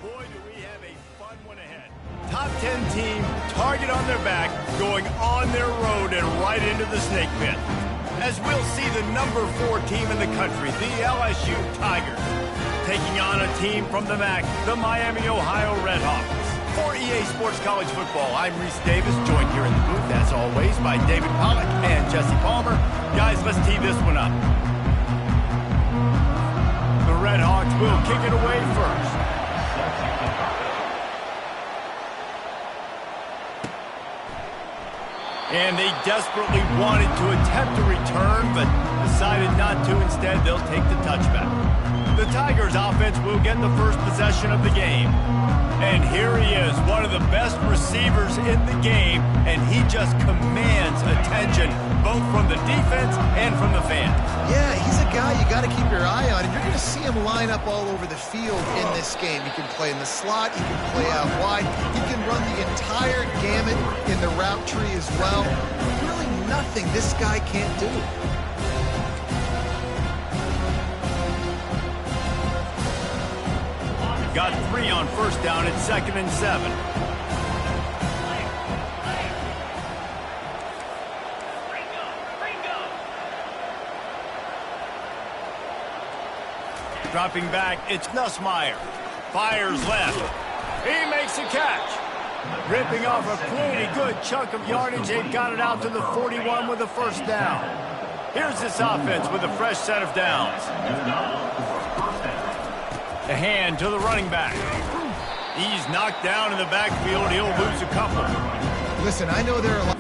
Boy, do we have a fun one ahead. Top 10 team, target on their back, going on their road and right into the snake pit. As we'll see the number 4 team in the country, the LSU Tigers, taking on a team from the MAC, the Miami, Ohio Redhawks. For EA Sports College Football, I'm Reese Davis, joined here in the booth, as always, by David Pollack and Jesse Palmer. Guys, let's tee this one up. The Redhawks will kick it away first. And they desperately wanted to attempt a return, but decided not to. Instead, they'll take the touchback. The Tigers offense will get the first possession of the game. And here he is, one of the best receivers in the game, and he just commands attention, both from the defense and from the fans. Yeah, he's a guy you got to keep your eye on, and you're going to see him line up all over the field in this game. He can play in the slot, he can play out wide, he can run the entire gamut in the route tree as well. Really nothing this guy can't do. Got 3 on first down at 2nd and 7. Dropping back, it's Nussmeier. Fires left. He makes a catch. Ripping off a pretty good chunk of yardage. They've got it out to the 41 with a first down. Here's this offense with a fresh set of downs. A hand to the running back. He's knocked down in the backfield. He'll lose a couple. Listen, I know there are a lot.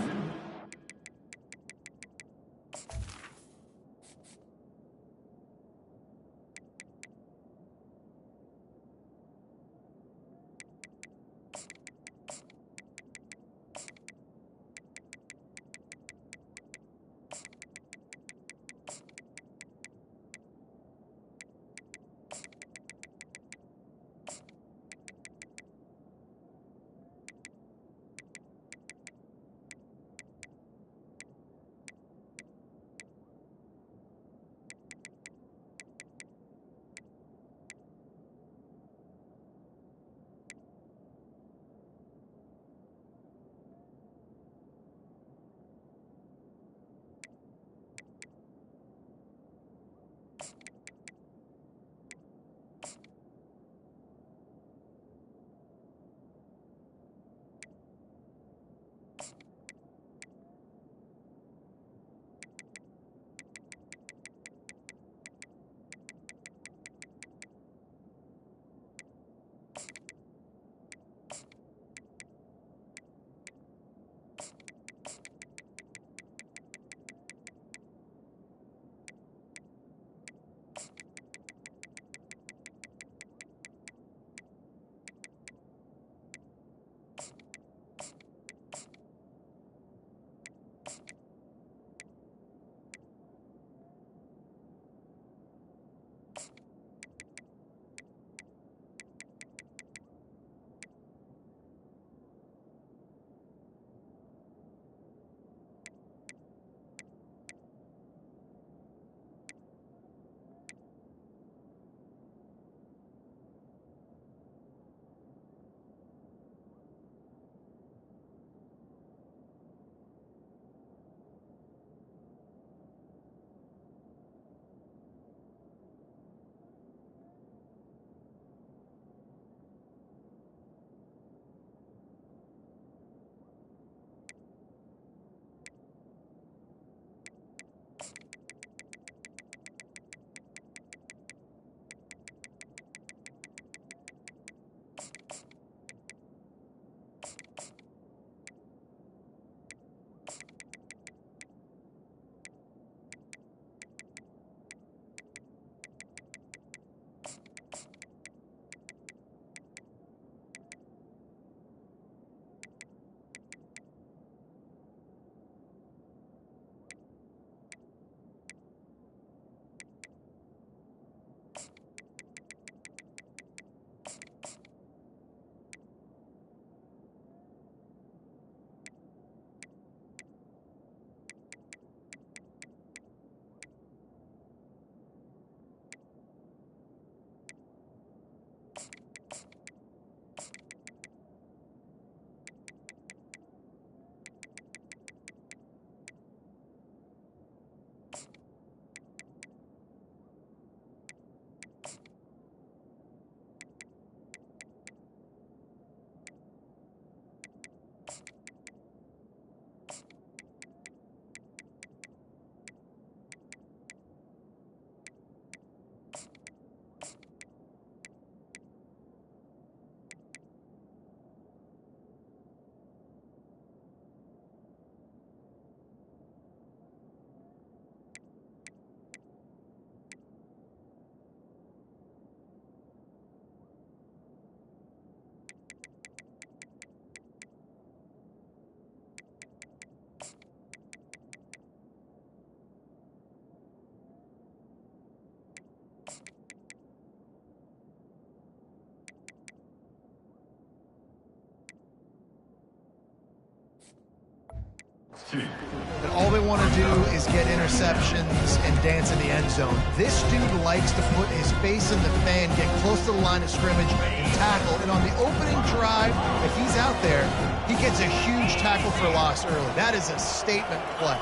But all they want to do is get interceptions and dance in the end zone. This dude likes to put his face in the fan, get close to the line of scrimmage, and tackle. And on the opening drive, if he's out there, he gets a huge tackle for loss early. That is a statement play.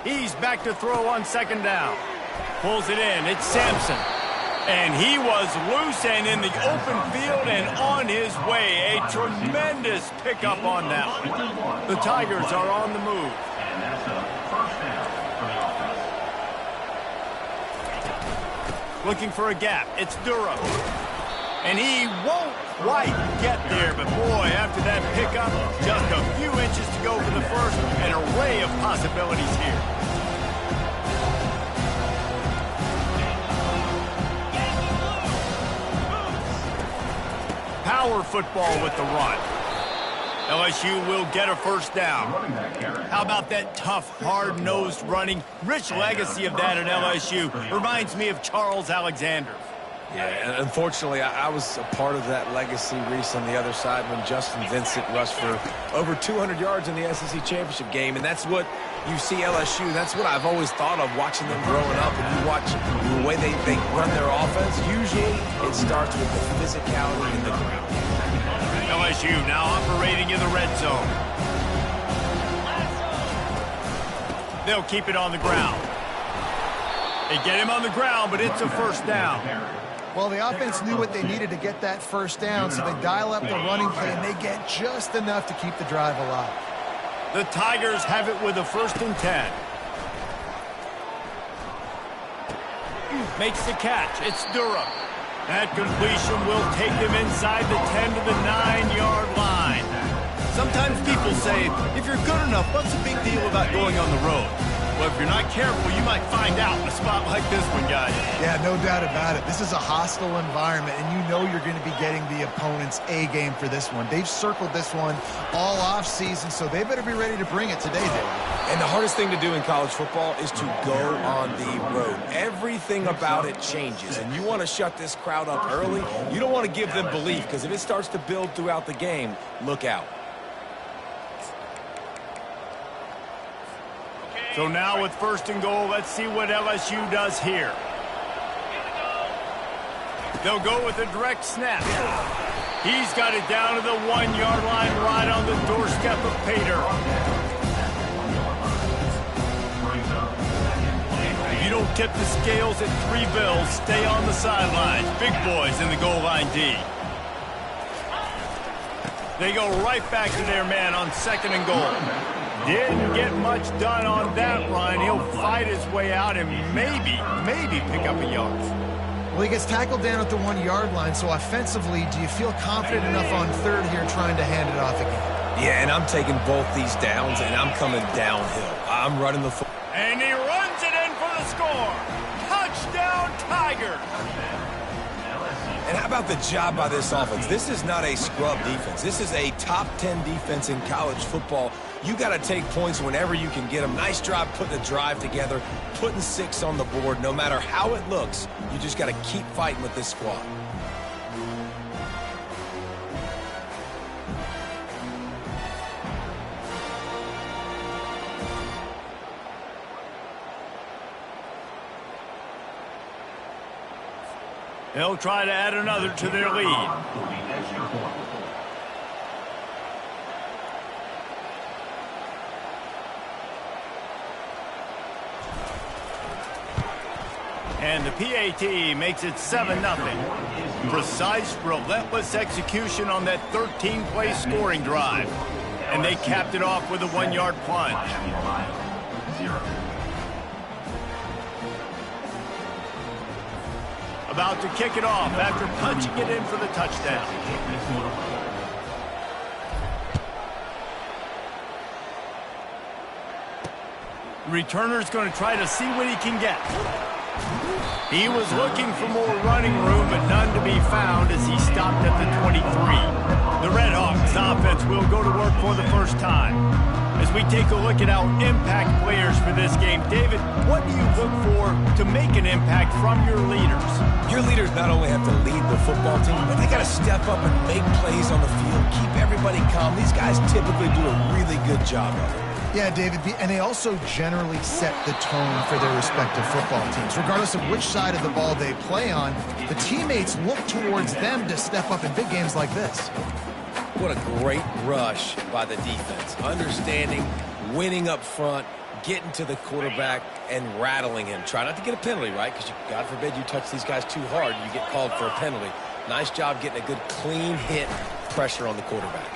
He's back to throw on second down. Pulls it in. It's Sampson. And he was loose and in the open field and on his way. A tremendous pickup on that one. The Tigers are on the move. Looking for a gap. It's Durham. And he won't quite get there. But boy, after that pickup, just a few inches to go for the first. An array of possibilities here. Power football with the run. LSU will get a first down. How about that tough, hard-nosed running? Rich legacy of that at LSU. Reminds me of Charles Alexander. Yeah, unfortunately, I was a part of that legacy, Reese, on the other side when Justin Vincent rushed for over 200 yards in the SEC Championship game, and that's what you see LSU. That's what I've always thought of watching them growing up, and you watch the way they run their offense. Usually, it starts with the physicality in the ground. LSU now operating in the red zone. They'll keep it on the ground. They get him on the ground, but it's a first down. Well, the offense knew what they needed to get that first down, so they dial up the running play, and they get just enough to keep the drive alive. The Tigers have it with a 1st and 10. Makes the catch. It's Durham. That completion will take them inside the 10 to the 9-yard line. Sometimes people say, if you're good enough, what's the big deal about going on the road? Well, if you're not careful, you might find out in a spot like this one, guys. Yeah, no doubt about it. This is a hostile environment, and you know you're going to be getting the opponent's A-game for this one. They've circled this one all off-season, so they better be ready to bring it today, David. And the hardest thing to do in college football is to go on the road. Everything about it changes, and you want to shut this crowd up early. You don't want to give them belief, because if it starts to build throughout the game, look out. So now with 1st and goal, let's see what LSU does here. They'll go with a direct snap. He's got it down to the 1-yard line right on the doorstep of Pater. If you don't tip the scales at 3 bills, stay on the sidelines. Big boys in the goal line D. They go right back to their man on 2nd and goal. Didn't get much done on that run. He'll fight his way out and maybe pick up a yard. Well, he gets tackled down at the 1-yard line, so offensively, do you feel confident enough on 3rd here trying to hand it off again? Yeah, and I'm taking both these downs, and I'm coming downhill. I'm running the football. And he runs it in for the score. Touchdown, Tigers. And how about the job by this offense? This is not a scrub defense. This is a top 10 defense in college football. You got to take points whenever you can get them. Nice job putting the drive together, putting 6 on the board. No matter how it looks, you just got to keep fighting with this squad. They'll try to add another to their lead. And the PAT makes it 7-0. Precise, relentless execution on that 13-play scoring drive. And they capped it off with a 1-yard plunge. About to kick it off after punching it in for the touchdown. Returner's going to try to see what he can get. He was looking for more running room, but none to be found as he stopped at the 23. The Redhawks offense will go to work for the first time. As we take a look at our impact players for this game, David, what do you look for to make an impact from your leaders? Your leaders not only have to lead the football team, but they got to step up and make plays on the field, keep everybody calm. These guys typically do a really good job of it. Yeah, David, and they also generally set the tone for their respective football teams. Regardless of which side of the ball they play on, the teammates look towards them to step up in big games like this. What a great rush by the defense. Understanding, winning up front, getting to the quarterback, and rattling him. Try not to get a penalty, right? Because God forbid you touch these guys too hard, you get called for a penalty. Nice job getting a good clean hit pressure on the quarterback.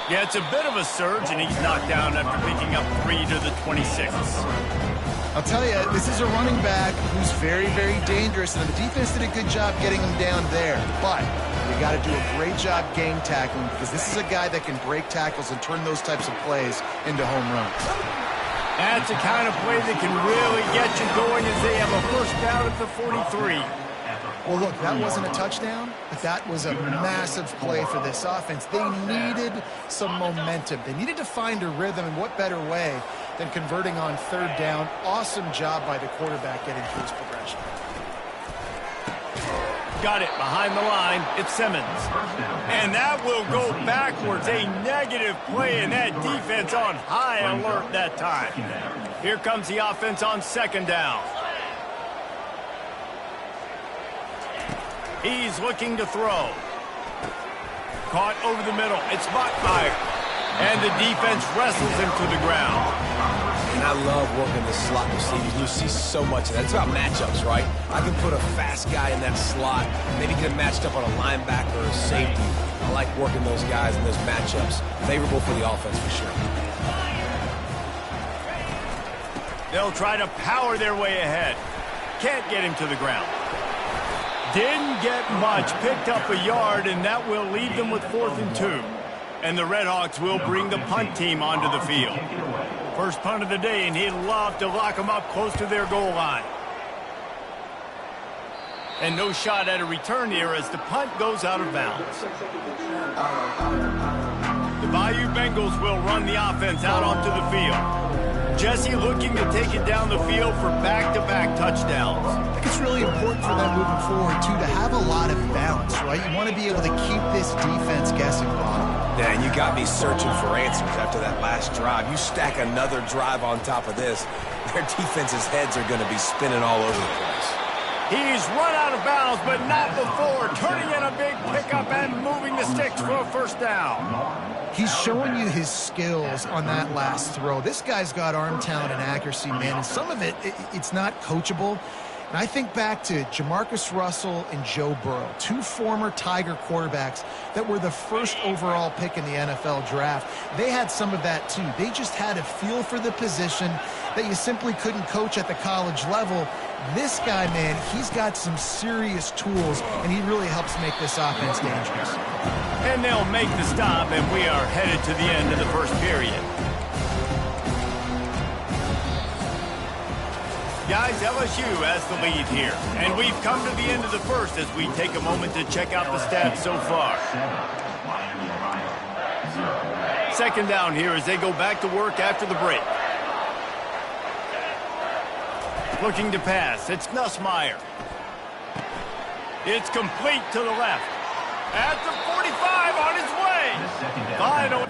Yeah, it's a bit of a surge, and he's knocked down after picking up 3 to the 26. I'll tell you, this is a running back who's very, very dangerous, and the defense did a good job getting him down there. But you got to do a great job game tackling, because this is a guy that can break tackles and turn those types of plays into home runs. That's the kind of play that can really get you going as they have a first down at the 43. Well, look, that wasn't a touchdown, but that was a massive play for this offense. They needed some momentum. They needed to find a rhythm, and what better way than converting on third down. Awesome job by the quarterback getting through his progression. Got it behind the line. It's Simmons. And that will go backwards. A negative play, and that defense on high alert that time. Here comes the offense on second down. He's looking to throw. Caught over the middle. It's Bachmeier. And the defense wrestles him to the ground. And I love working the slot receivers. You see so much of that. It's about matchups, right? I can put a fast guy in that slot, maybe get him matched up on a linebacker or a safety. I like working those guys in those matchups. Favorable for the offense for sure. They'll try to power their way ahead. Can't get him to the ground. Didn't get much. Picked up a yard, and that will leave them with 4th and 2. And the Redhawks will bring the punt team onto the field. First punt of the day, and he'd love to lock them up close to their goal line. And no shot at a return here as the punt goes out of bounds. The Bayou Bengals will run the offense out onto the field. Jesse looking to take it down the field for back-to-back touchdowns. I think it's really important for them moving forward, too, to have a lot of balance, right? You want to be able to keep this defense guessing, Bob. Yeah, and you got me searching for answers after that last drive. You stack another drive on top of this, their defense's heads are going to be spinning all over the place. He's run out of bounds, but not before. Turning in a big pickup and moving the sticks for a first down. He's showing you his skills on that last throw. This guy's got arm talent and accuracy, man, and some of it's not coachable. And I think back to Jamarcus Russell and Joe Burrow, 2 former Tiger quarterbacks that were the first overall pick in the NFL draft. They had some of that, too. They just had a feel for the position that you simply couldn't coach at the college level. This guy, man, he's got some serious tools, and he really helps make this offense dangerous. And they'll make the stop, and we are headed to the end of the first period. Guys, LSU has the lead here. And we've come to the end of the first as we take a moment to check out the stats so far. Second down here as they go back to work after the break. Looking to pass. It's Nussmeier. It's complete to the left. At the 45 on his way. Final.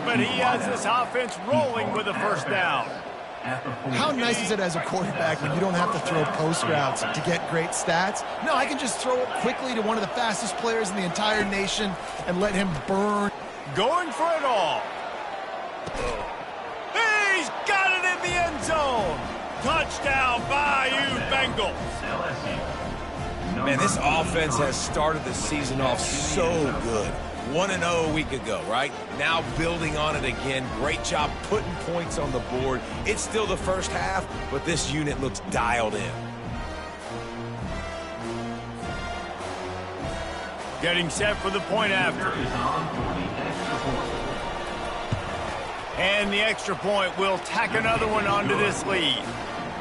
But he has this offense rolling with a first down. How nice is it as a quarterback when you don't have to throw post routes to get great stats? No, I can just throw it quickly to one of the fastest players in the entire nation and let him burn. Going for it all. He's got it in the end zone. Touchdown, Bayou Bengals. Man, this offense has started the season off so good. 1-0 a week ago, right? Now building on it again. Great job putting points on the board. It's still the first half, but this unit looks dialed in. Getting set for the point after. And the extra point will tack another one onto this lead.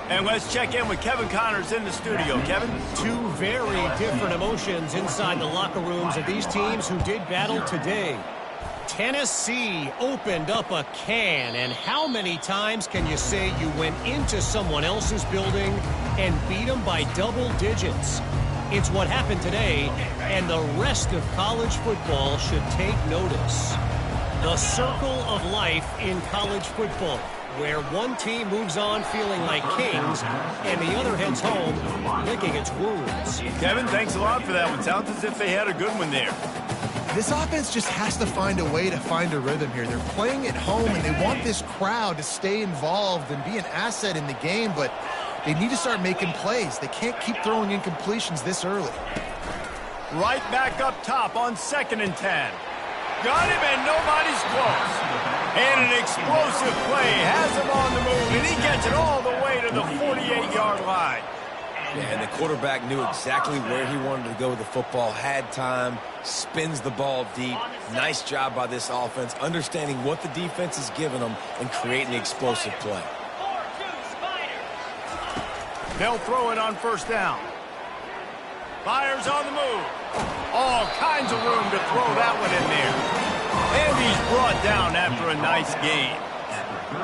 And let's check in with Kevin Connors in the studio. Kevin? 2 very different emotions inside the locker rooms of these teams who did battle today. Tennessee opened up a can, and how many times can you say you went into someone else's building and beat them by double digits? It's what happened today, and the rest of college football should take notice. The circle of life in college football, where one team moves on feeling like kings and the other heads home licking its wounds. Kevin, thanks a lot for that one. Sounds as if they had a good one there. This offense just has to find a way to find a rhythm here. They're playing at home, and they want this crowd to stay involved and be an asset in the game, but they need to start making plays. They can't keep throwing incompletions this early. Right back up top on 2nd and 10. Got him, and nobody's close. And an explosive play has him on the move, and he gets it all the way to the 48-yard line. Yeah, and the quarterback knew exactly where he wanted to go with the football, had time, spins the ball deep. Nice job by this offense, understanding what the defense is giving them and creating the explosive play. They'll throw it on 1st down. Fires on the move. All kinds of room to throw that one in there. And he's brought down after a nice gain.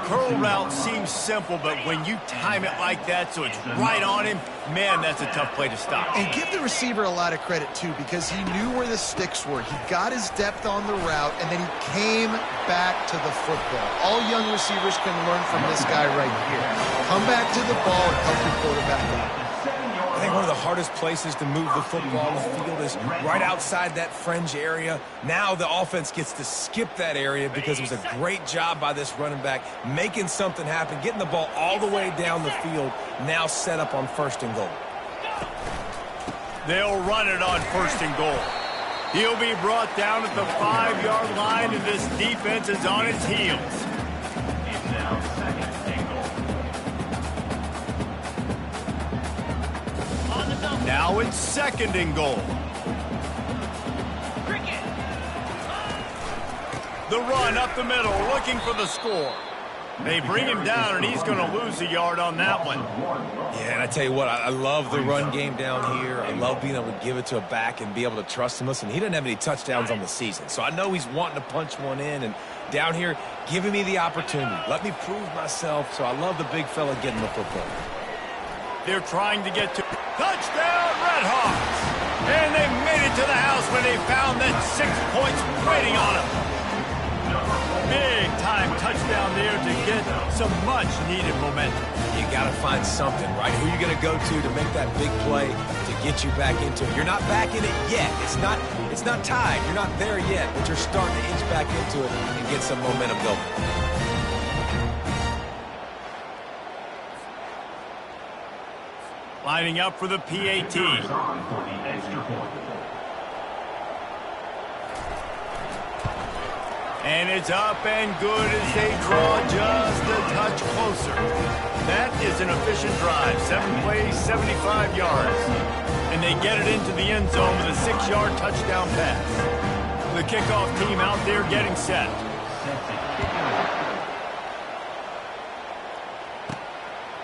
Curl route seems simple, but when you time it like that so it's right on him, man, that's a tough play to stop. And give the receiver a lot of credit, too, because he knew where the sticks were. He got his depth on the route, and then he came back to the football. All young receivers can learn from this guy right here. Come back to the ball and help your quarterback out. I think one of the hardest places to move the football on the field is right outside that fringe area. Now the offense gets to skip that area because it was a great job by this running back making something happen, getting the ball all the way down the field, now set up on 1st and goal. They'll run it on 1st and goal. He'll be brought down at the 5-yard line, and this defense is on its heels. Now it's 2nd and goal. The run up the middle, looking for the score. They bring him down, and he's going to lose a yard on that one. Yeah, and I tell you what, I love the run game down here. I love being able to give it to a back and be able to trust him. Listen, he doesn't have any touchdowns on the season, so I know he's wanting to punch one in. And down here, giving me the opportunity. Let me prove myself, so I love the big fella getting the football. They're trying to get to touchdown, Redhawks. And they made it to the house when they found that 6 points waiting on them. Big-time touchdown there to get some much-needed momentum. You got to find something, right? Who are you going to go to make that big play to get you back into it? You're not back in it yet. It's not tied. You're not there yet, but you're starting to inch back into it and get some momentum going. Lining up for the PAT. And it's up and good as they draw just a touch closer. That is an efficient drive. 7 plays, 75 yards. And they get it into the end zone with a 6-yard touchdown pass. The kickoff team out there getting set.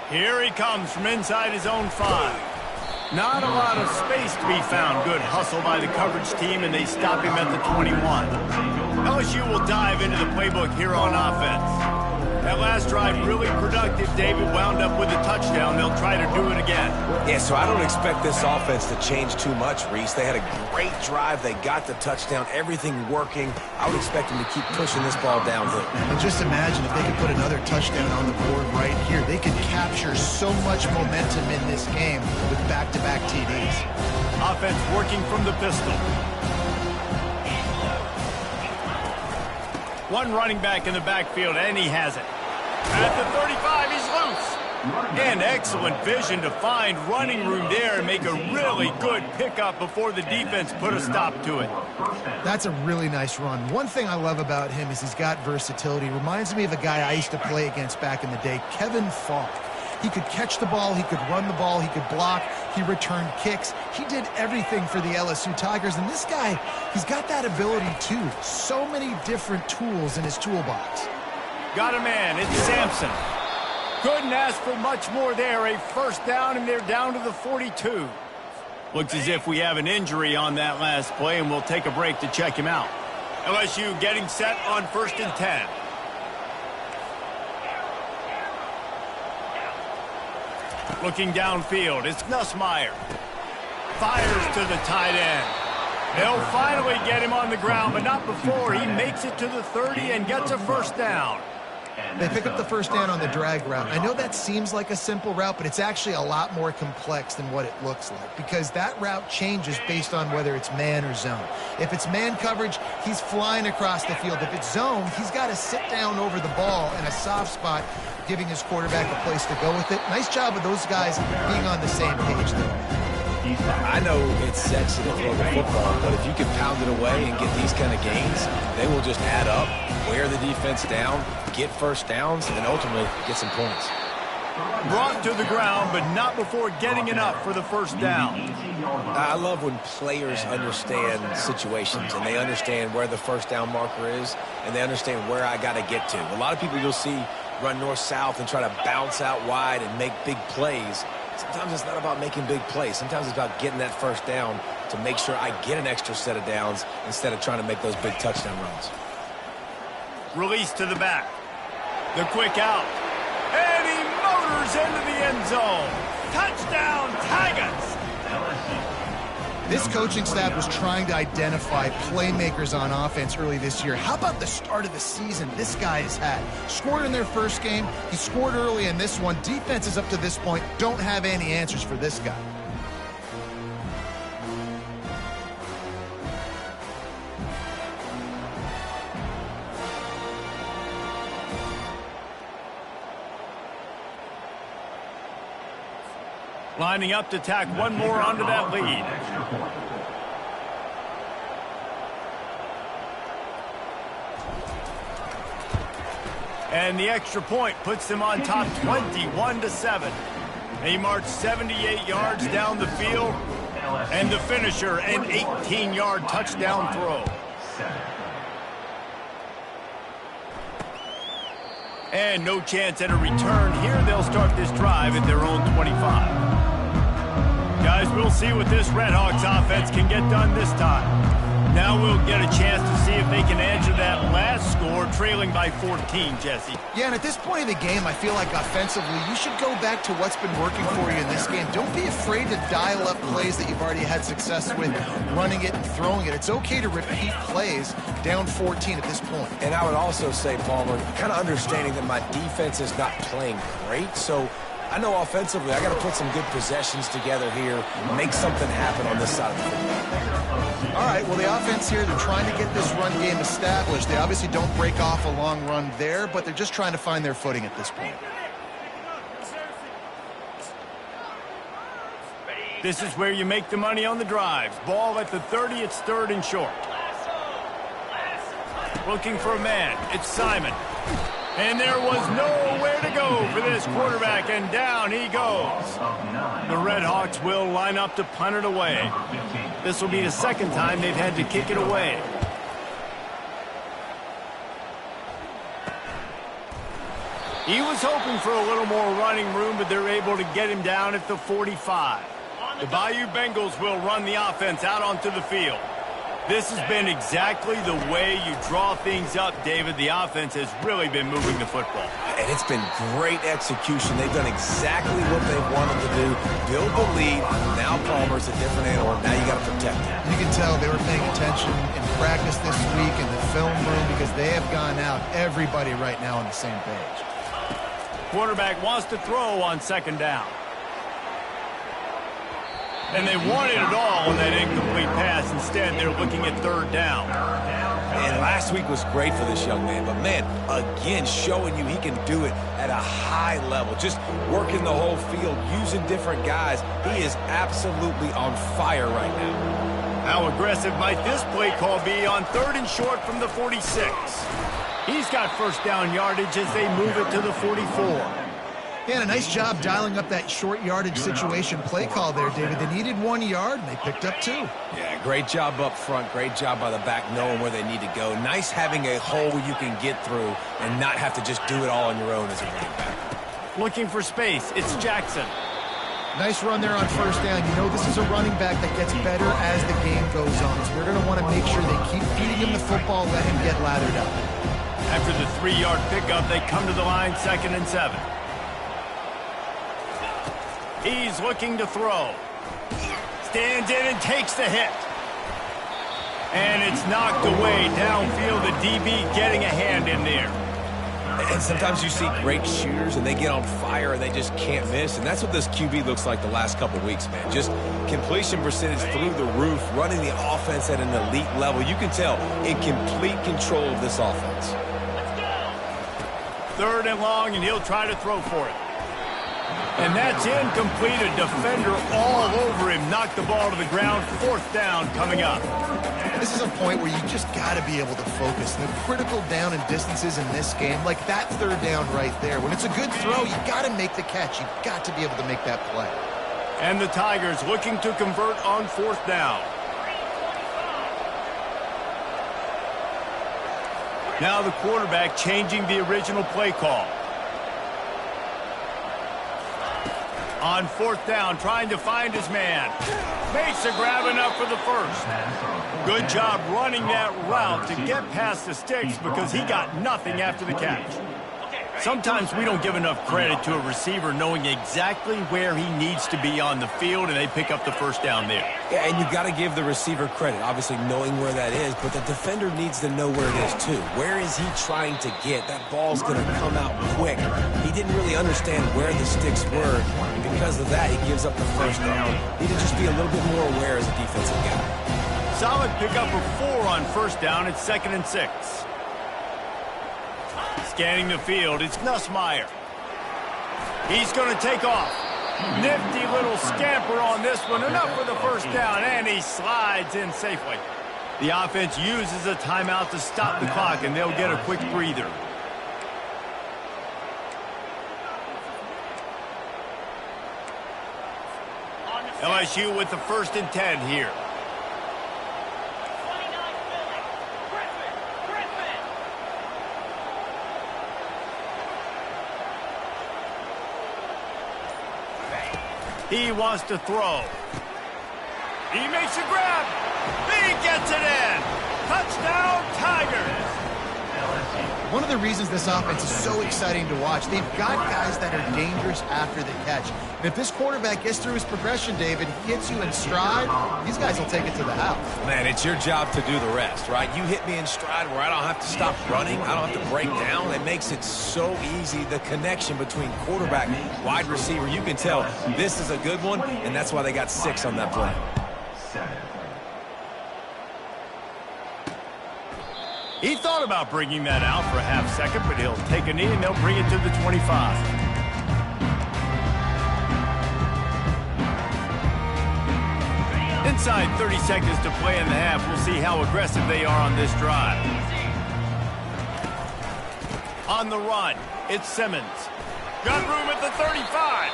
Here he comes from inside his own 5. Not a lot of space to be found. Good hustle by the coverage team, and they stop him at the 21. LSU will dive into the playbook here on offense. That last drive really productive. David wound up with a touchdown. They'll try to do it again. Yeah, so I don't expect this offense to change too much, Reese. They had a great drive. They got the touchdown. Everything working. I would expect them to keep pushing this ball downhill. And just imagine if they could put another touchdown on the board right here. They could capture so much momentum in this game with back-to-back TDs. Offense working from the pistol. One running back in the backfield, and he has it. At the 35, he's loose. And excellent vision to find running room there and make a really good pickup before the defense put a stop to it. That's a really nice run. One thing I love about him is he's got versatility. Reminds me of a guy I used to play against back in the day, Kevin Falk. He could catch the ball, he could run the ball, he could block, he returned kicks. He did everything for the LSU Tigers, and this guy, he's got that ability too. So many different tools in his toolbox. Got a man, it's Sampson. Couldn't ask for much more there. A first down, and they're down to the 42. Looks as if we have an injury on that last play, and we'll take a break to check him out. LSU getting set on 1st and 10. Looking downfield, it's Nussmeier. Fires to the tight end. They'll finally get him on the ground, but not before he makes it to the 30 and gets a first down. They pick up the first down on the drag route. I know that seems like a simple route, but it's actually a lot more complex than what it looks like because that route changes based on whether it's man or zone. If it's man coverage, he's flying across the field. If it's zone, he's got to sit down over the ball in a soft spot, giving his quarterback a place to go with it. Nice job of those guys being on the same page there. I know it's sexy to throw the football, but if you can pound it away and get these kind of gains, they will just add up, wear the defense down, get first downs, and ultimately get some points. Brought to the ground, but not before getting enough for the first down. I love when players understand situations and they understand where the first down marker is and they understand where I got to get to. A lot of people you'll see run north-south and try to bounce out wide and make big plays. Sometimes it's not about making big plays. Sometimes it's about getting that first down to make sure I get an extra set of downs instead of trying to make those big touchdown runs. Release to the back. The quick out. And he motors into the end zone. Touchdown, Tigers! This coaching staff was trying to identify playmakers on offense early this year. How about the start of the season this guy has had? Scored in their first game. He scored early in this one. Defenses up to this point don't have any answers for this guy. Lining up to tack one more onto that lead. And the extra point puts them on top 21-7. They march 78 yards down the field. And the finisher, an 18-yard touchdown throw. And no chance at a return here. They'll start this drive at their own 25. Guys, we'll see what this Redhawks offense can get done this time. Now we'll get a chance to see if they can answer that last score, trailing by 14, Jesse. Yeah, and at this point of the game, I feel like offensively, you should go back to what's been working for you in this game. Don't be afraid to dial up plays that you've already had success with, running it and throwing it. It's okay to repeat plays down 14 at this point. And I would also say, Palmer, kind of understanding that my defense is not playing great, so I know offensively I got to put some good possessions together here, make something happen on this side of the football. All right, well, the offense here, they're trying to get this run game established. They obviously don't break off a long run there, but they're just trying to find their footing at this point. This is where you make the money on the drives. Ball at the 30, it's 3rd and short. Looking for a man, it's Simon. And there was nowhere to go for this quarterback, and down he goes. The Redhawks will line up to punt it away. This will be the second time they've had to kick it away. He was hoping for a little more running room, but they're able to get him down at the 45. The Bayou Bengals will run the offense out onto the field. This has been exactly the way you draw things up, David. The offense has really been moving the football. And it's been great execution. They've done exactly what they've wanted to do. Build the lead. Now Palmer's a different animal. Now you got to protect him. You can tell they were paying attention in practice this week in the film room because they have gone out, everybody right now on the same page. Quarterback wants to throw on 2nd down. And they wanted it all on that incomplete pass. Instead, they're looking at 3rd down. And last week was great for this young man. But, man, again, showing you he can do it at a high level. Just working the whole field, using different guys. He is absolutely on fire right now. How aggressive might this play call be on 3rd and short from the 46? He's got first down yardage as they move it to the 44. Yeah, and a nice job dialing up that short yardage situation play call there, David. They needed 1 yard, and they picked up 2. Yeah, great job up front. Great job by the back knowing where they need to go. Nice having a hole where you can get through and not have to just do it all on your own as a running back. Looking for space. It's Jackson. Nice run there on first down. You know this is a running back that gets better as the game goes on. So we're going to want to make sure they keep feeding him the football, let him get lathered up. After the 3-yard pickup, they come to the line 2nd and 7. He's looking to throw. Stands in and takes the hit. And it's knocked away downfield. The DB getting a hand in there. And sometimes you see great shooters, and they get on fire, and they just can't miss. And that's what this QB looks like the last couple weeks, man. Just completion percentage through the roof, running the offense at an elite level. You can tell in complete control of this offense. 3rd and long, and he'll try to throw for it. And that's incomplete. A defender all over him. Knocked the ball to the ground. 4th down coming up. This is a point where you just got to be able to focus. The critical down and distances in this game, like that 3rd down right there. When it's a good throw, you got to make the catch. You got to be able to make that play. And the Tigers looking to convert on 4th down. Now the quarterback changing the original play call. On 4th down, trying to find his man. Makes a grab enough for the first. Good job running that route to get past the sticks because he got nothing after the catch. Sometimes we don't give enough credit to a receiver knowing exactly where he needs to be on the field, and they pick up the first down there. Yeah, and you've got to give the receiver credit, obviously knowing where that is, but the defender needs to know where it is too. Where is he trying to get? That ball's going to come out quick. He didn't really understand where the sticks were, and because of that, he gives up the first down. He needed to just be a little bit more aware as a defensive guy. Solid pickup of 4 on first down. It's 2nd and 6. Scanning the field, it's Nussmeier. He's going to take off. Nifty little scamper on this one. Enough for the first down, and he slides in safely. The offense uses a timeout to stop the clock, and they'll get a quick breather. LSU with the 1st and 10 here. He wants to throw. He makes a grab. He gets it in. Touchdown, Tigers. One of the reasons this offense is so exciting to watch, they've got guys that are dangerous after the catch. And if this quarterback gets through his progression, David, hits you in stride, these guys will take it to the house. Man, it's your job to do the rest, right? You hit me in stride where I don't have to stop running. I don't have to break down. It makes it so easy, the connection between quarterback and wide receiver. You can tell this is a good one, and that's why they got 6 on that play. He thought about bringing that out for a half second, but he'll take a knee and they'll bring it to the 25. Inside 30 seconds to play in the half. We'll see how aggressive they are on this drive. On the run, it's Simmons. Got room at the 35.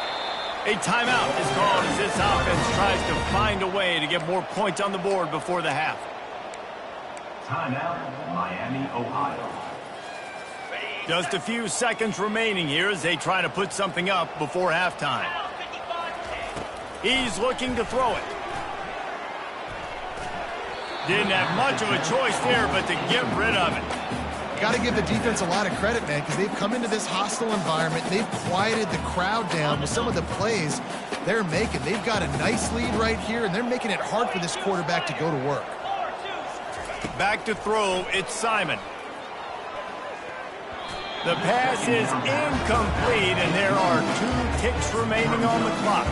A timeout is called as this offense tries to find a way to get more points on the board before the half. Timeout, Miami, Ohio. Just a few seconds remaining here as they try to put something up before halftime. He's looking to throw it. Didn't have much of a choice there, but to get rid of it. Got to give the defense a lot of credit, man, because they've come into this hostile environment. They've quieted the crowd down with some of the plays they're making. They've got a nice lead right here, and they're making it hard for this quarterback to go to work. Back to throw, it's Simon. The pass is incomplete, and there are 2 ticks remaining on the clock.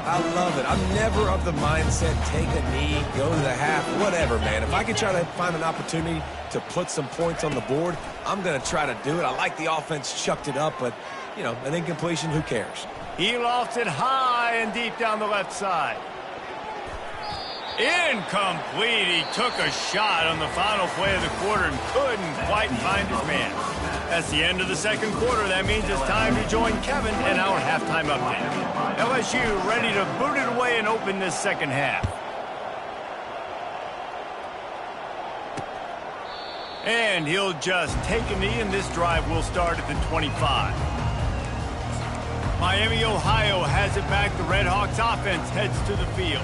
I love it. I'm never of the mindset, take a knee, go to the half, whatever, man. If I can try to find an opportunity to put some points on the board, I'm going to try to do it. I like the offense chucked it up, but, you know, an incompletion, who cares? He lofts it high and deep down the left side. Incomplete. He took a shot on the final play of the quarter and couldn't quite find his man. That's the end of the second quarter. That means it's time to join Kevin in our halftime update. LSU ready to boot it away and open this second half. And he'll just take a knee, and this drive will start at the 25. Miami, Ohio has it back. The Red Hawks offense heads to the field.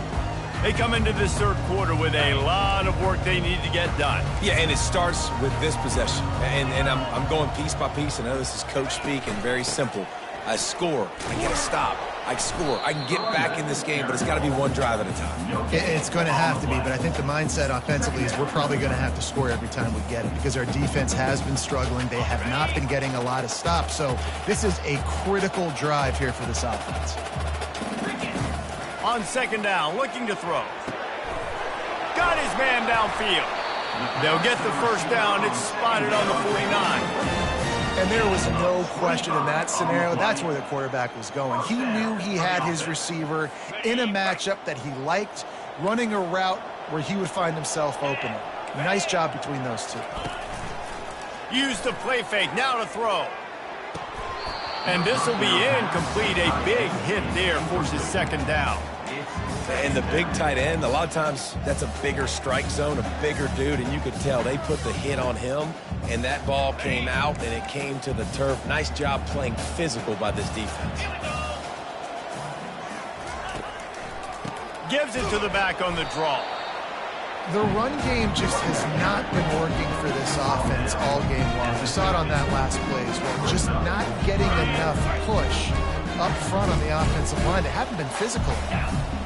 They come into this third quarter with a lot of work they need to get done. Yeah, and it starts with this possession. And I'm going piece by piece. I know this is coach speak and very simple. I score. I get a stop. I score. I can get back in this game, but it's got to be one drive at a time. It's going to have to be, but I think the mindset offensively is we're probably going to have to score every time we get it because our defense has been struggling. They have not been getting a lot of stops, so this is a critical drive here for this offense. On second down, looking to throw. Got his man downfield. They'll get the first down. It's spotted on the 49. And there was no question in that scenario. That's where the quarterback was going. He knew he had his receiver in a matchup that he liked, running a route where he would find himself open. Nice job between those two. Use the play fake. Now to throw. And this will be incomplete. A big hit there forces second down. And the big tight end, a lot of times that's a bigger strike zone, a bigger dude, and you could tell they put the hit on him, and that ball came out, and it came to the turf. Nice job playing physical by this defense. Gives it to the back on the draw. The run game just has not been working for this offense all game long. We saw it on that last play as well. Just not getting enough push up front on the offensive line. They haven't been physical enough.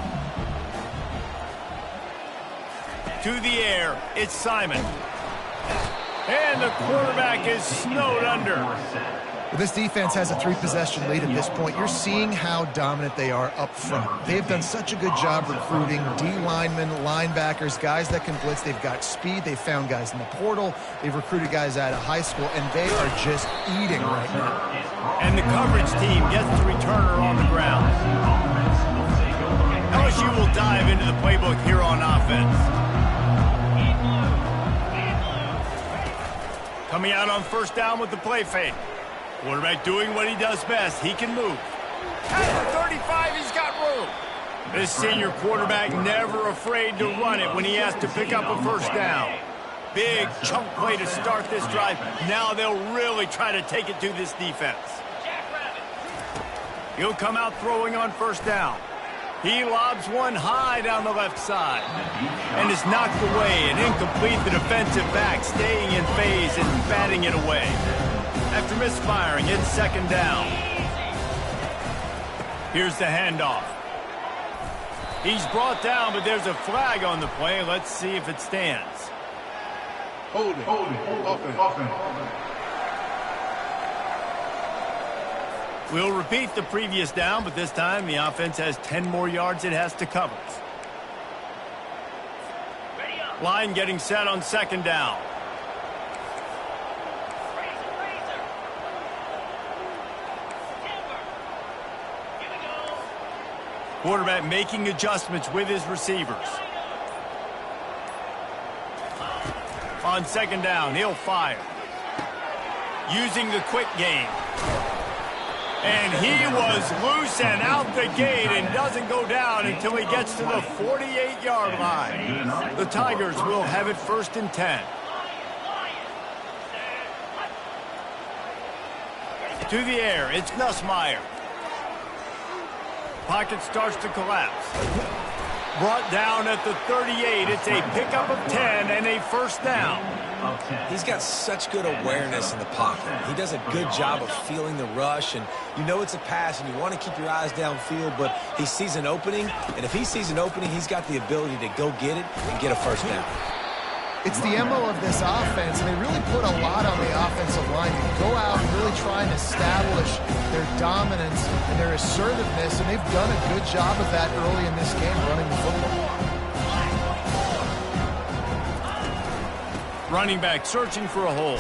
To the air, it's Simon. And the quarterback is snowed under. Well, this defense has a 3-possession lead at this point. You're seeing how dominant they are up front. They've done such a good job recruiting D-linemen, linebackers, guys that can blitz. They've got speed. They've found guys in the portal. They've recruited guys out of high school, and they are just eating right now. And the coverage team gets the returner on the ground. LSU will dive into the playbook here on offense. Coming out on first down with the play fake. Quarterback doing what he does best. He can move. At the 35, he's got room. This senior quarterback never afraid to run it when he has to pick up a first down. Big chunk play to start this drive. Now they'll really try to take it to this defense. He'll come out throwing on first down. He lobs one high down the left side. And is knocked away and incomplete. The defensive back staying in phase and batting it away. After misfiring, it's second down. Here's the handoff. He's brought down, but there's a flag on the play. Let's see if it stands. Hold it. Offense. We'll repeat the previous down, but this time the offense has 10 more yards it has to cover. Line getting set on second down. Quarterback making adjustments with his receivers. On second down, he'll fire. Using the quick game. And he was loose and out the gate and doesn't go down until he gets to the 48-yard line. The Tigers will have it first and 10. To the air, it's Nussmeier. Pocket starts to collapse. Brought down at the 38. It's a pickup of 10 and a first down. He's got such good awareness in the pocket. He does a good job of feeling the rush, and you know it's a pass, and you want to keep your eyes downfield, but he sees an opening, and if he sees an opening, he's got the ability to go get it and get a first down. It's the MO of this offense, and they really put a lot on the offensive line to go out and really try and establish their dominance and their assertiveness, and they've done a good job of that early in this game running the football. Running back searching for a hole.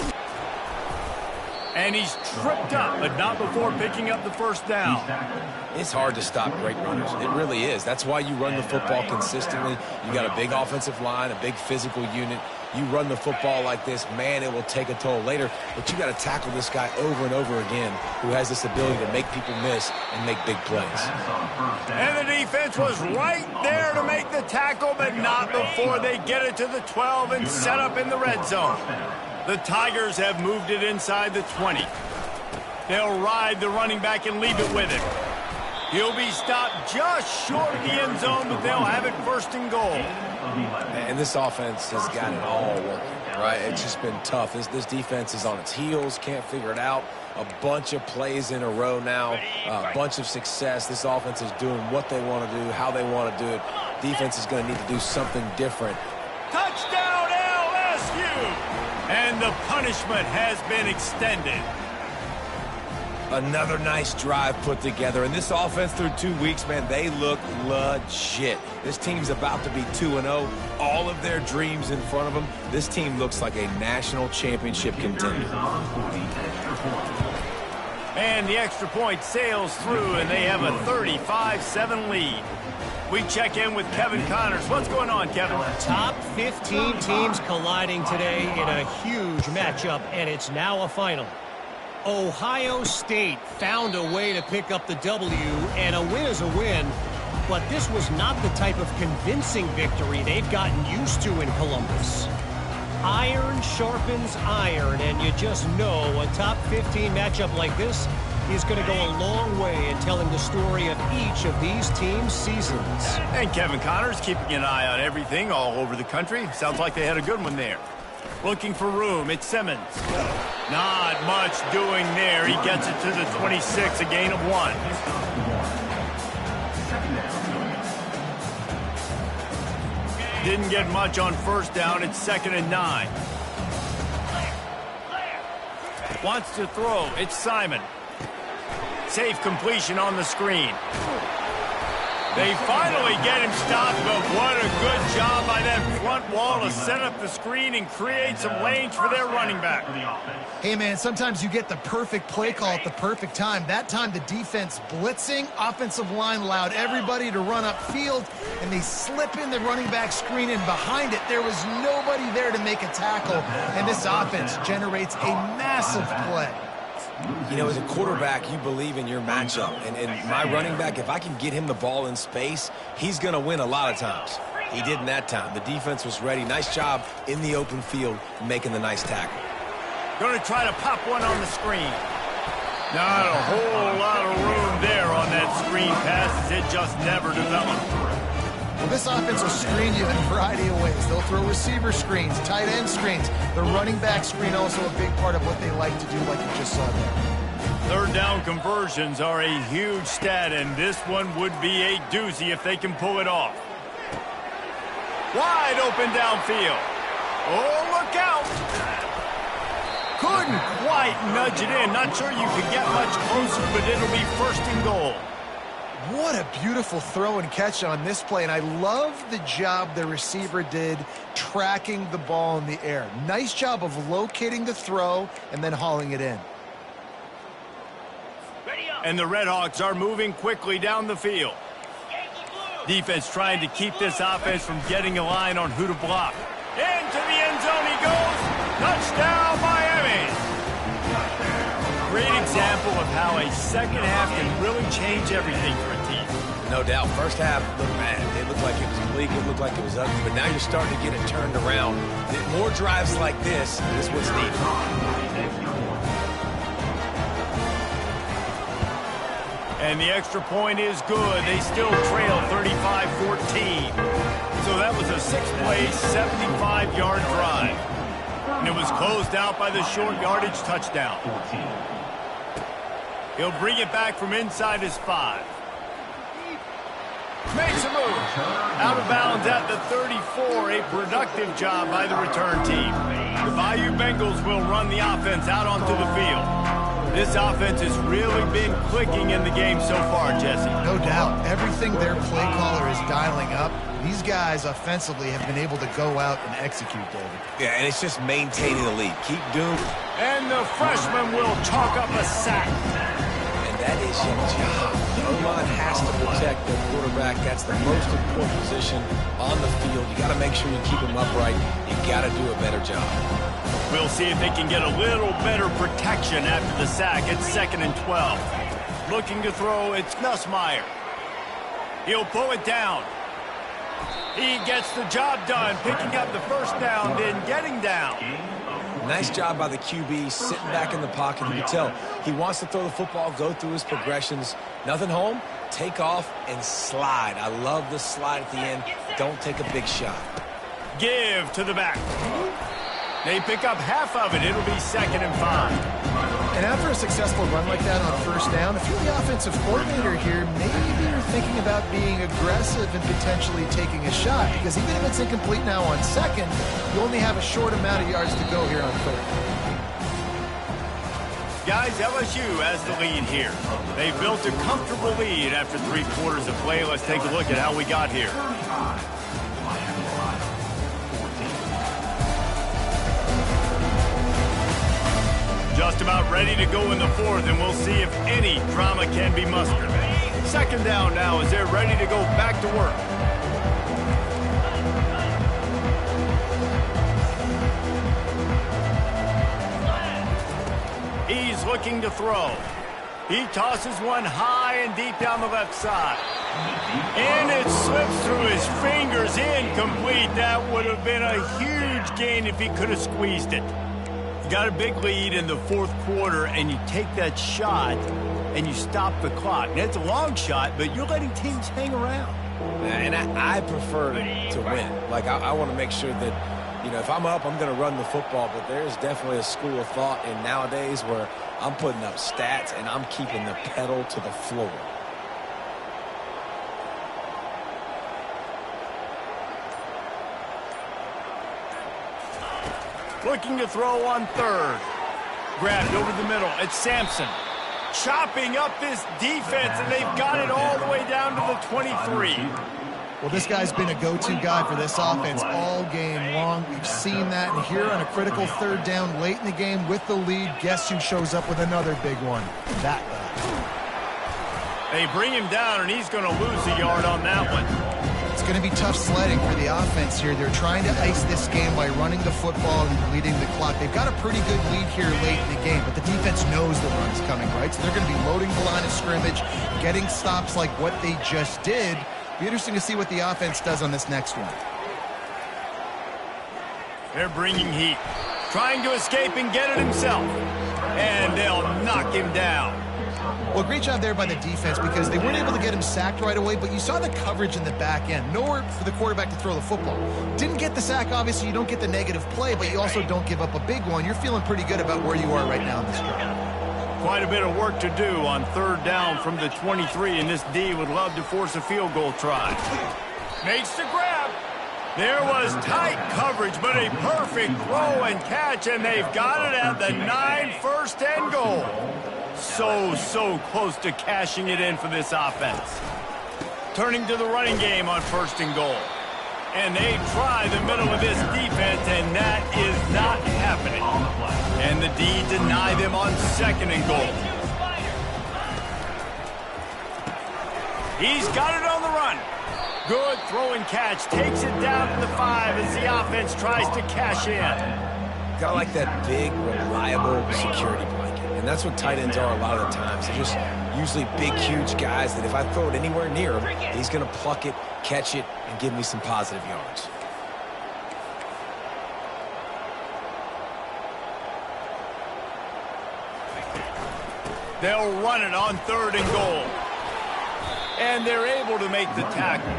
And he's tripped up, but not before picking up the first down. It's hard to stop great runners. It really is. That's why you run the football consistently. You got a big offensive line, a big physical unit. You run the football like this, man, it will take a toll later. But you got to tackle this guy over and over again who has this ability to make people miss and make big plays. And the defense was right there to make the tackle, but not before they get it to the 12 and set up in the red zone. The Tigers have moved it inside the 20. They'll ride the running back and leave it with him. He'll be stopped just short of the end zone, but they'll have it first and goal. And this offense has got it all working, right? It's just been tough. This defense is on its heels, can't figure it out. A bunch of plays in a row now, a bunch of success. This offense is doing what they want to do, how they want to do it. Defense is going to need to do something different. Touchdown, LSU! And the punishment has been extended. Another nice drive put together. And this offense through 2 weeks, man, they look legit. This team's about to be 2-0. All of their dreams in front of them. This team looks like a national championship contender. And the extra point sails through, and they have a 35-7 lead. We check in with Kevin Connors. What's going on, Kevin? Top 15 teams colliding today in a huge matchup, and it's now a final. Ohio State found a way to pick up the W, and a win is a win, but this was not the type of convincing victory they've gotten used to in Columbus. Iron sharpens iron, and you just know a top 15 matchup like this is going to go a long way in telling the story of each of these teams' seasons. And Kevin Connors keeping an eye on everything all over the country. Sounds like they had a good one there. Looking for room, it's Simmons. Not much doing there. He gets it to the 26, a gain of 1. Didn't get much on first down. It's 2nd and 9. Wants to throw. It's Simon. Safe completion on the screen. They finally get him stopped, but what a good job by that front wall to set up the screen and create some lanes for their running back. Hey, man, sometimes you get the perfect play call at the perfect time. That time the defense blitzing, offensive line allowed everybody to run upfield, and they slip in the running back screen, and behind it there was nobody there to make a tackle, and this offense generates a massive play. You know, as a quarterback, you believe in your matchup. And my running back, if I can get him the ball in space, he's going to win a lot of times. He didn't that time. The defense was ready. Nice job in the open field making the nice tackle. Going to try to pop one on the screen. Not a whole lot of room there on that screen pass, as it just never developed. Well, this offense will screen you in a variety of ways. They'll throw receiver screens, tight end screens. The running back screen also a big part of what they like to do, like you just saw there. 3rd down conversions are a huge stat, and this one would be a doozy if they can pull it off. Wide open downfield. Oh, look out. Couldn't quite nudge it in. Not sure you could get much closer, but it'll be 1st and goal. What a beautiful throw and catch on this play, and I love the job the receiver did tracking the ball in the air. Nice job of locating the throw and then hauling it in. And the Redhawks are moving quickly down the field. Defense trying to keep this offense from getting a line on who to block. Into the end zone he goes. Touchdown, Miami. Great example of how a second half can really change everything for a team. No doubt. First half looked bad. It looked like it was bleak. It looked like it was ugly. But now you're starting to get it turned around. More drives like this is what's needed. And the extra point is good. They still trail 35-14. So that was a 6-play, 75-yard drive. And it was closed out by the short yardage touchdown. He'll bring it back from inside his 5. Makes a move. Out of bounds at the 34. A productive job by the return team. The Bayou Bengals will run the offense out onto the field. This offense has really been clicking in the game so far, Jesse. No doubt. Everything their play caller is dialing up, these guys offensively have been able to go out and execute, David. Yeah, and it's just maintaining the lead. Keep doing it. And the freshman will chalk up a sack. And that is your job. The O-line has to protect their quarterback. That's the most important position on the field. You got to make sure you keep him upright. You got to do a better job. We'll see if they can get a little better protection after the sack. It's 2nd and 12. Looking to throw, it's Nussmeier. He'll pull it down. He gets the job done, picking up the first down, then getting down. Nice job by the QB, sitting back in the pocket. You can tell he wants to throw the football, go through his progressions. Nothing home, take off, and slide. I love the slide at the end. Don't take a big shot. Give to the back. They pick up half of it. It'll be 2nd and 5. And after a successful run like that on first down, if you're the offensive coordinator here, maybe you're thinking about being aggressive and potentially taking a shot, because even if it's incomplete now on 2nd, you only have a short amount of yards to go here on 3rd. Guys, LSU has the lead here. They built a comfortable lead after 3 quarters of play. Let's take a look at how we got here. Just about ready to go in the 4th, and we'll see if any drama can be mustered. 2nd down now as they're ready to go back to work. He's looking to throw. He tosses one high and deep down the left side. And it slips through his fingers, incomplete. That would have been a huge gain if he could have squeezed it. You got a big lead in the 4th quarter, and you take that shot, and you stop the clock. Now, it's a long shot, but you're letting teams hang around. And I prefer to win. Like, I want to make sure that, you know, if I'm up, I'm going to run the football, but there's definitely a school of thought in nowadays where I'm putting up stats, and I'm keeping the pedal to the floor. Looking to throw on 3rd. Grabbed over the middle. It's Sampson. Chopping up this defense, and they've got it all the way down to the 23. Well, this guy's been a go-to guy for this offense all game long. We've seen that, and here on a critical 3rd down late in the game with the lead, guess who shows up with another big one? That guy. They bring him down, and he's going to lose a yard on that one. It's going to be tough sledding for the offense here. They're trying to ice this game by running the football and bleeding the clock. They've got a pretty good lead here late in the game, but the defense knows the run's coming, right? So they're going to be loading the line of scrimmage, getting stops like what they just did. Be interesting to see what the offense does on this next one. They're bringing heat. Trying to escape and get it himself. And they'll knock him down. Well, great job there by the defense because they weren't able to get him sacked right away, but you saw the coverage in the back end. Nowhere for the quarterback to throw the football. Didn't get the sack, obviously. You don't get the negative play, but you also don't give up a big one. You're feeling pretty good about where you are right now in this drive. Quite a bit of work to do on 3rd down from the 23, and this D would love to force a field goal try. Makes the grab. There was tight coverage, but a perfect throw and catch, and they've got it at the 9, 1st and goal. So close to cashing it in for this offense. Turning to the running game on 1st and goal. And they try the middle of this defense, and that is not happening. And the D deny them on 2nd and goal. He's got it on the run. Good throw and catch. Takes it down to the 5 as the offense tries to cash in. Got like that big, reliable security blanket. And that's what tight ends are a lot of the times. They're just usually big, huge guys that if I throw it anywhere near him, he's going to pluck it, catch it, and give me some positive yards. They'll run it on 3rd and goal. And they're able to make the tackle.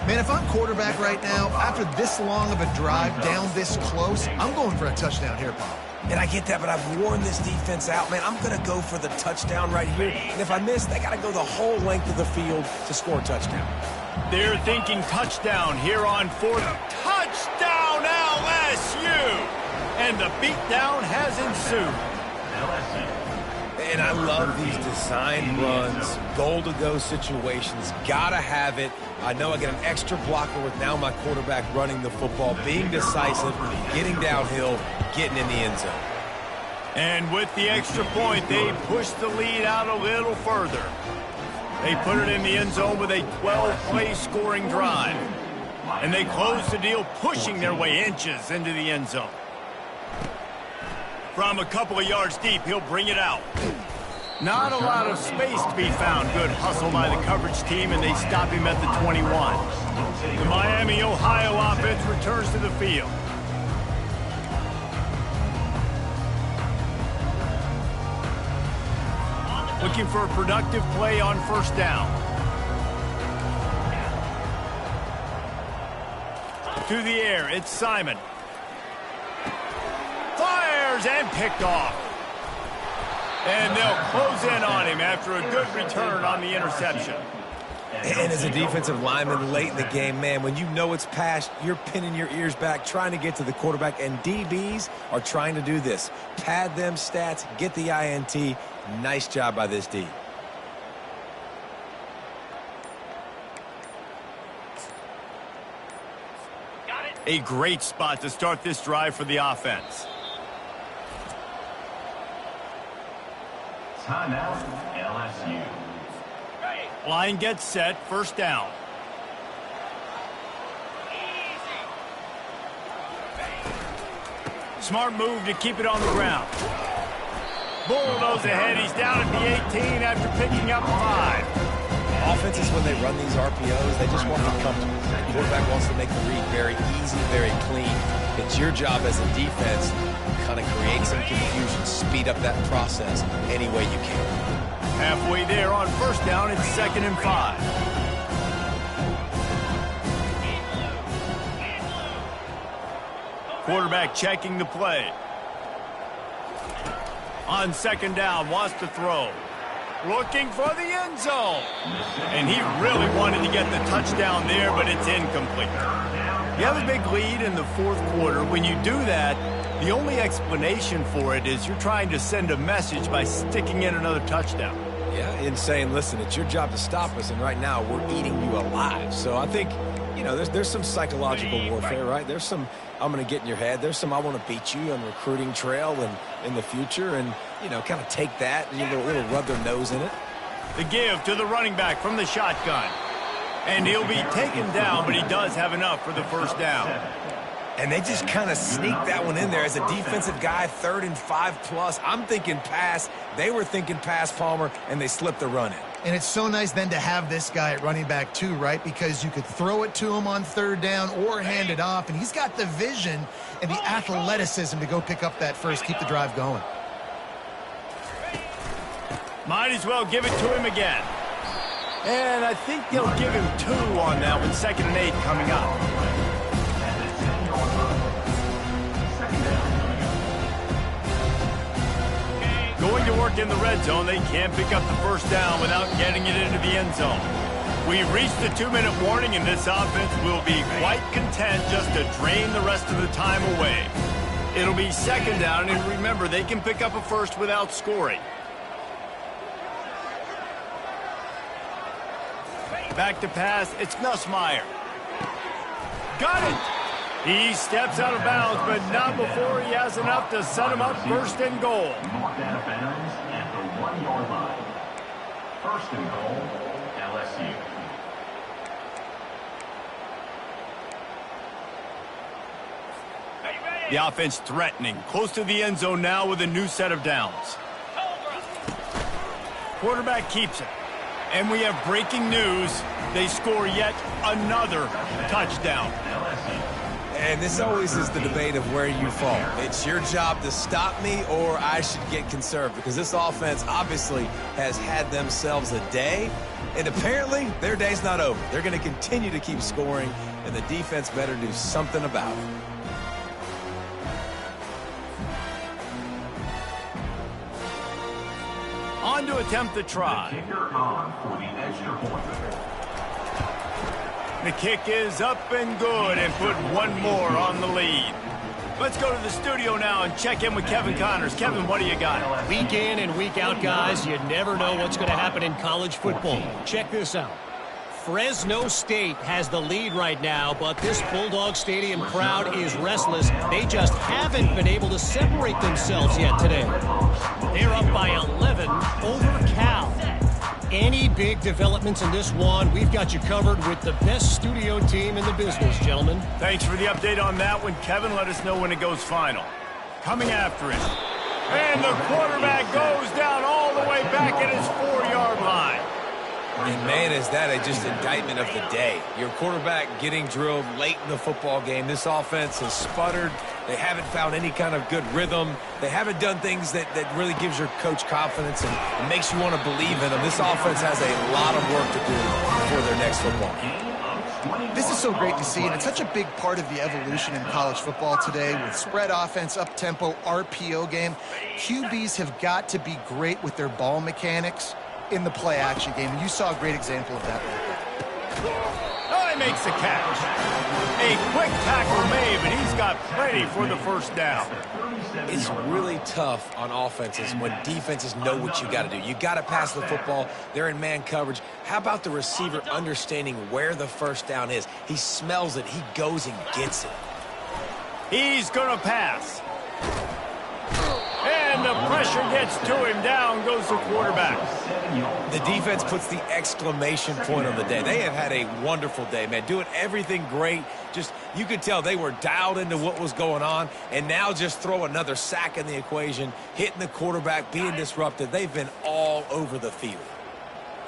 Man, if I'm quarterback right now, after this long of a drive down this close, I'm going for a touchdown here, Bob. And I get that, but I've worn this defense out, man. I'm going to go for the touchdown right here. And if I miss, they got to go the whole length of the field to score a touchdown. They're thinking touchdown here on 4th. Touchdown, LSU! And the beatdown has ensued. And I love these design runs, goal-to-go situations. Gotta have it. I know I get an extra blocker with now my quarterback running the football, being decisive, getting downhill, getting in the end zone. And with the extra point, they push the lead out a little further. They put it in the end zone with a 12-play scoring drive. And they close the deal, pushing their way inches into the end zone. From a couple of yards deep, he'll bring it out. Not a lot of space to be found. Good hustle by the coverage team, and they stop him at the 21. The Miami, Ohio offense returns to the field. Looking for a productive play on first down. To the air, it's Simon. Fires and picked off. And they'll close in on him after a good return on the interception. And as a defensive lineman late in the game, man, when you know it's passed, you're pinning your ears back, trying to get to the quarterback, and DBs are trying to do this. Pad them stats, get the INT. Nice job by this D. A great spot to start this drive for the offense. Timeout, LSU. Line gets set, first down. Smart move to keep it on the ground. Bulldoze ahead, he's down at the 18 after picking up 5. Offenses, when they run these RPOs, they just want to be comfortable. The quarterback wants to make the read very easy, very clean. It's your job as a defense to kind of create some confusion, speed up that process any way you can. Halfway there on first down, it's 2nd and 5. Quarterback checking the play. On 2nd down, wants to throw. Looking for the end zone. And he really wanted to get the touchdown there, but it's incomplete. You have a big lead in the 4th quarter. When you do that, the only explanation for it is you're trying to send a message by sticking in another touchdown. Yeah, and saying, listen, it's your job to stop us, and right now we're eating you alive. So I think, you know, there's some psychological warfare, right? There's some, I'm going to get in your head. There's some, I want to beat you on the recruiting trail and in the future, and, you know, kind of take that and a little rub their nose in it. The give to the running back from the shotgun. And he'll be taken down, but he does have enough for the first down. And they just kind of sneaked that one in there as a defensive guy, 3rd and 5+. I'm thinking pass. They were thinking pass, Palmer, and they slipped the run in. And it's so nice then to have this guy at running back too, right? Because you could throw it to him on 3rd down or hand it off, and he's got the vision and the athleticism to go pick up that first, keep the drive going. Might as well give it to him again. And I think they'll give him 2 on that one, 2nd and 8 coming up. Going to work in the red zone, they can't pick up the first down without getting it into the end zone. We've reached the 2-minute warning, and this offense will be quite content just to drain the rest of the time away. It'll be 2nd down, and remember, they can pick up a first without scoring. Back to pass, it's Nussmeier. Got it! He steps out of bounds, but not before he has enough to set him up 1st and goal. Knocked out of bounds at the 1-yard line. 1st and goal, LSU. The offense threatening, close to the end zone now with a new set of downs. Quarterback keeps it. And we have breaking news. They score yet another touchdown. And this always is the debate of where you fall. It's your job to stop me, or I should get conservative, because this offense obviously has had themselves a day, and apparently their day's not over. They're going to continue to keep scoring, and the defense better do something about it. On to attempt the try. The kicker on for the extra point. The kick is up and good, and put one more on the lead. Let's go to the studio now and check in with Kevin Connors. Kevin, what do you got? Week in and week out, guys, you never know what's going to happen in college football. Check this out. Fresno State has the lead right now, but this Bulldog Stadium crowd is restless. They just haven't been able to separate themselves yet today. They're up by 11 over Cal. Any big developments in this one, we've got you covered with the best studio team in the business, gentlemen. Thanks for the update on that one, Kevin. Let us know when it goes final. Coming after it. And the quarterback goes down all the way back at his 4-yard line. And, man, is that just indictment of the day. Your quarterback getting drilled late in the football game. This offense has sputtered. They haven't found any kind of good rhythm. They haven't done things that really gives your coach confidence and makes you want to believe in them. This offense has a lot of work to do before their next football game. This is so great to see, and it's such a big part of the evolution in college football today with spread offense, up-tempo, RPO game. QBs have got to be great with their ball mechanics in the play-action game, and you saw a great example of that right there. Oh, he makes the catch. A quick tackle made, but he's got plenty for the first down. It's really tough on offenses when defenses know what you got to do. You got to pass the football. They're in man coverage. How about the receiver understanding where the first down is? He smells it. He goes and gets it. He's going to pass. And the pressure gets to him. Down goes the quarterback. The defense puts the exclamation point on the day. They have had a wonderful day, man. Doing everything great. Just, you could tell they were dialed into what was going on. And now just throw another sack in the equation, hitting the quarterback, being disrupted. They've been all over the field.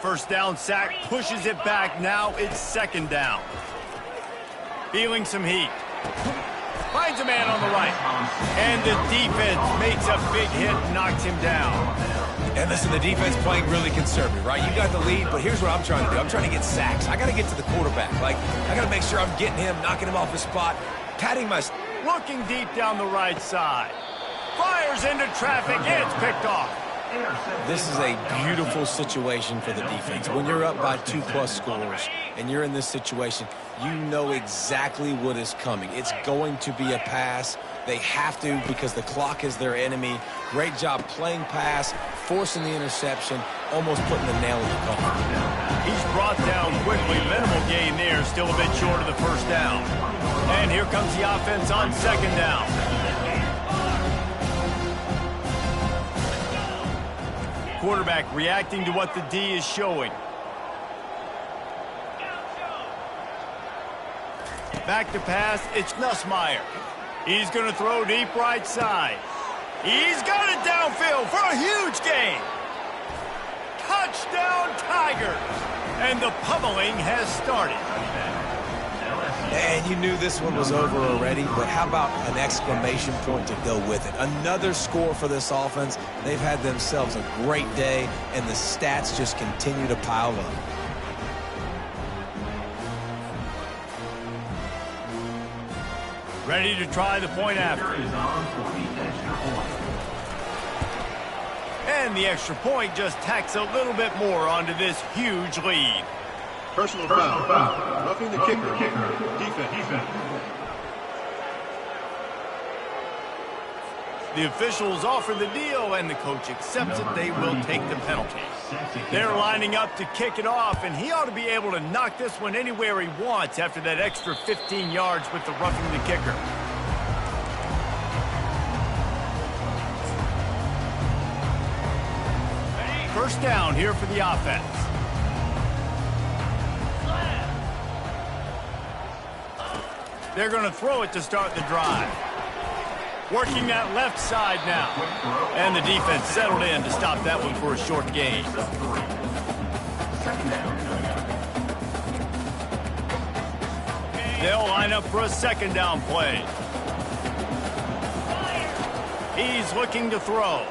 First down sack, pushes it back. Now it's second down. Feeling some heat. Finds a man on the right. And the defense makes a big hit, knocks him down. And listen, the defense playing really conservative, right? You got the lead, but here's what I'm trying to do. I'm trying to get sacks. I got to get to the quarterback. Like, I got to make sure I'm getting him, knocking him off his spot, patting my... Looking deep down the right side. Fires into traffic. It's picked off. This is a beautiful situation for the defense. When you're up by 2+ scores and you're in this situation, you know exactly what is coming. It's going to be a pass. They have to because the clock is their enemy. Great job playing pass, forcing the interception, almost putting the nail in the coffin. He's brought down quickly. Minimal gain there, still a bit short of the first down. And here comes the offense on second down. Quarterback reacting to what the D is showing. Back to pass, it's Nussmeier. He's going to throw deep right side. He's got it downfield for a huge gain. Touchdown Tigers. And the pummeling has started. And you knew this one was over already, but how about an exclamation point to go with it? Another score for this offense. They've had themselves a great day, and the stats just continue to pile up. Ready to try the point after. And the extra point just tacks a little bit more onto this huge lead. Personal foul. Roughing the kicker. Defense. The officials offer the deal, and the coach accepts it. They will take the penalty. They're lining up to kick it off, and he ought to be able to knock this one anywhere he wants after that extra 15 yards with the roughing the kicker. First down here for the offense. They're going to throw it to start the drive. Working that left side now. And the defense settled in to stop that one for a short gain. They'll line up for a second down play. He's looking to throw.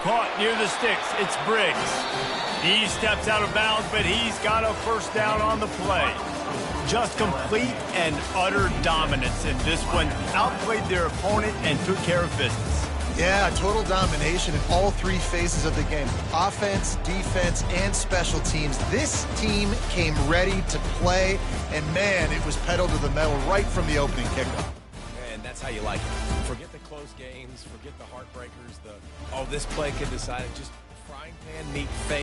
Caught near the sticks. It's Briggs. He steps out of bounds, but he's got a first down on the play. Just complete and utter dominance in this one. Outplayed their opponent and took care of business. Yeah, total domination in all three phases of the game. Offense, defense, and special teams. This team came ready to play, and man, it was pedal to the metal right from the opening kickoff. And that's how you like it. Forget the close games, forget the heartbreakers, oh, this play could decide it. Just frying pan meat face.